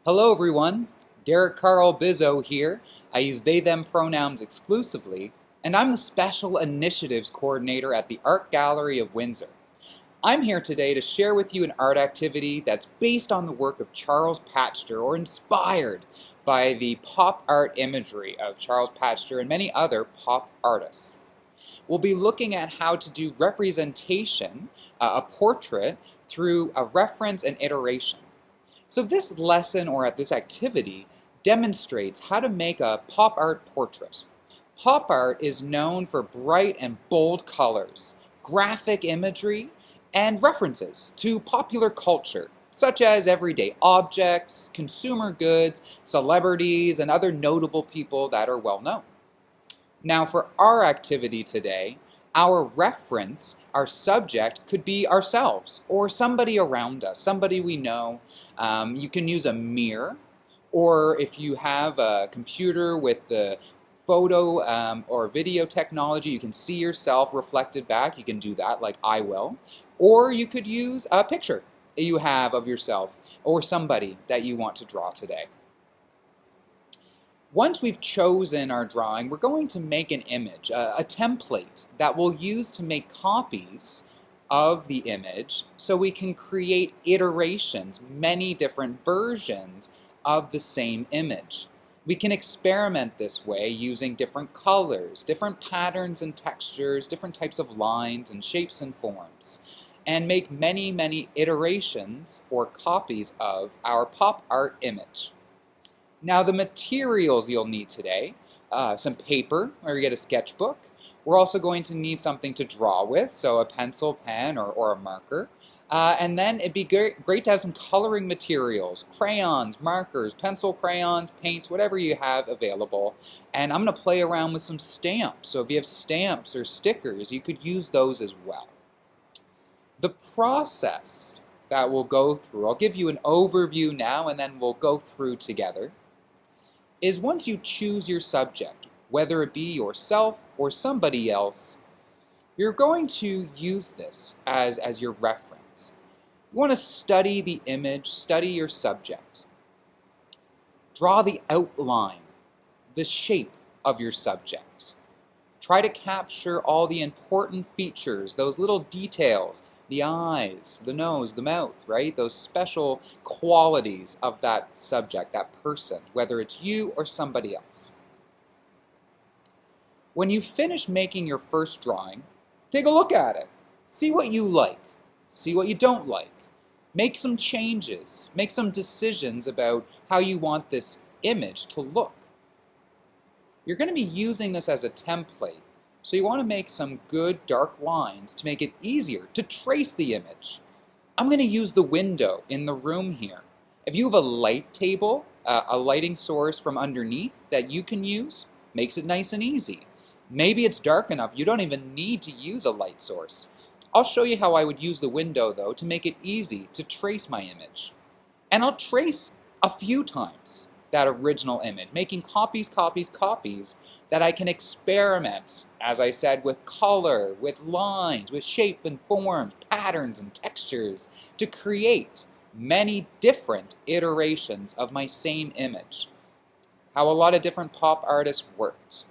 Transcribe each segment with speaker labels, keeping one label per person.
Speaker 1: Hello everyone, Derrick Carl Biso here. I use they them pronouns exclusively, and I'm the Special Initiatives Coordinator at the Art Gallery of Windsor. I'm here today to share with you an art activity that's based on the work of Charles Patchter or inspired by the pop art imagery of Charles Patchter and many other pop artists. We'll be looking at how to do representation, a portrait, through a reference and iteration. So this lesson, or at this activity, demonstrates how to make a pop art portrait. Pop art is known for bright and bold colors, graphic imagery, and references to popular culture, such as everyday objects, consumer goods, celebrities, and other notable people that are well known. Now for our activity today, our reference, our subject, could be ourselves or somebody around us, somebody we know. You can use a mirror, or if you have a computer with the photo or video technology, you can see yourself reflected back. You can do that like I will. Or you could use a picture you have of yourself or somebody that you want to draw today. Once we've chosen our drawing, we're going to make an image, a template that we'll use to make copies of the image so we can create iterations, many different versions of the same image. We can experiment this way using different colors, different patterns and textures, different types of lines and shapes and forms, and make many, many iterations or copies of our pop art image. Now the materials you'll need today, some paper, or you get a sketchbook. We're also going to need something to draw with, so a pencil, pen, or a marker. And then it'd be great to have some coloring materials, crayons, markers, pencil, crayons, paints, whatever you have available. And I'm going to play around with some stamps. So if you have stamps or stickers, you could use those as well. The process that we'll go through, I'll give you an overview now and then we'll go through together, is once you choose your subject, whether it be yourself or somebody else, you're going to use this as your reference. You want to study the image, study your subject. Draw the outline, the shape of your subject. Try to capture all the important features, those little details, the eyes, the nose, the mouth, right? Those special qualities of that subject, that person, whether it's you or somebody else. When you finish making your first drawing, take a look at it. See what you like. See what you don't like. Make some changes. Make some decisions about how you want this image to look. You're going to be using this as a template. So you want to make some good dark lines to make it easier to trace the image. I'm going to use the window in the room here. If you have a light table, a lighting source from underneath that you can use, makes it nice and easy. Maybe it's dark enough you don't even need to use a light source. I'll show you how I would use the window though to make it easy to trace my image. And I'll trace a few times that original image, making copies that I can experiment, as I said, with color, with lines, with shape and forms, patterns and textures, to create many different iterations of my same image. How a lot of different pop artists worked.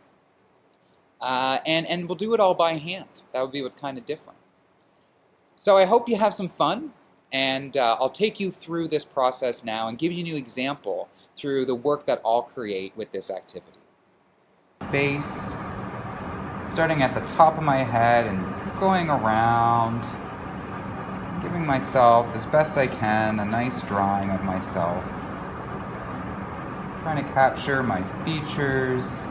Speaker 1: And we'll do it all by hand. That would be what's kind of different. So I hope you have some fun, and I'll take you through this process now and give you a new example through the work that I'll create with this activity. Face, starting at the top of my head and going around, giving myself, as best I can, a nice drawing of myself. Trying to capture my features,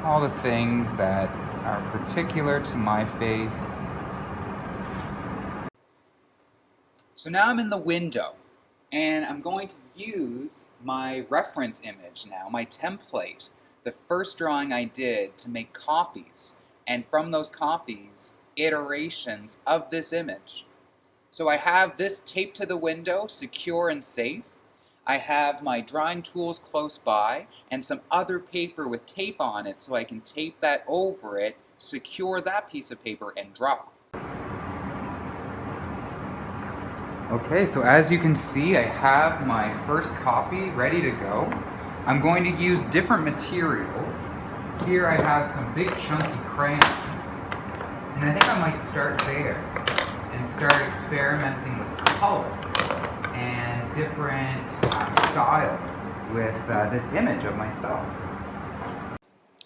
Speaker 1: all the things that are particular to my face. So now I'm in the window, and I'm going to use my reference image now, my template, the first drawing I did, to make copies, and from those copies, iterations of this image. So I have this taped to the window, secure and safe. I have my drawing tools close by, and some other paper with tape on it so I can tape that over it, secure that piece of paper, and draw. Okay, so as you can see, I have my first copy ready to go. I'm going to use different materials. Here I have some big chunky crayons, and I think I might start there and start experimenting with color and different style with this image of myself.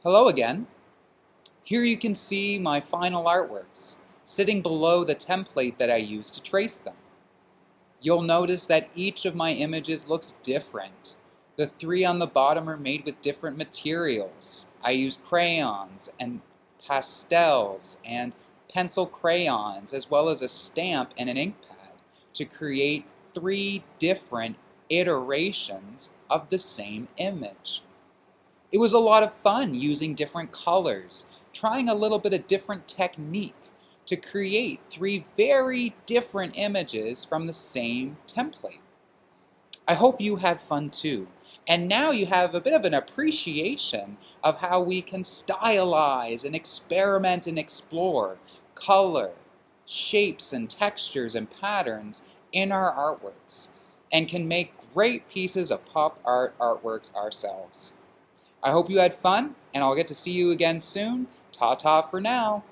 Speaker 1: Hello again. Here you can see my final artworks, sitting below the template that I used to trace them. You'll notice that each of my images looks different. The three on the bottom are made with different materials. I use crayons and pastels and pencil crayons, as well as a stamp and an ink pad, to create three different iterations of the same image. It was a lot of fun using different colors, trying a little bit of different technique to create three very different images from the same template. I hope you had fun too. And now you have a bit of an appreciation of how we can stylize and experiment and explore color, shapes and textures and patterns in our artworks, and can make great pieces of pop art artworks ourselves. I hope you had fun, and I'll get to see you again soon. Ta-ta for now.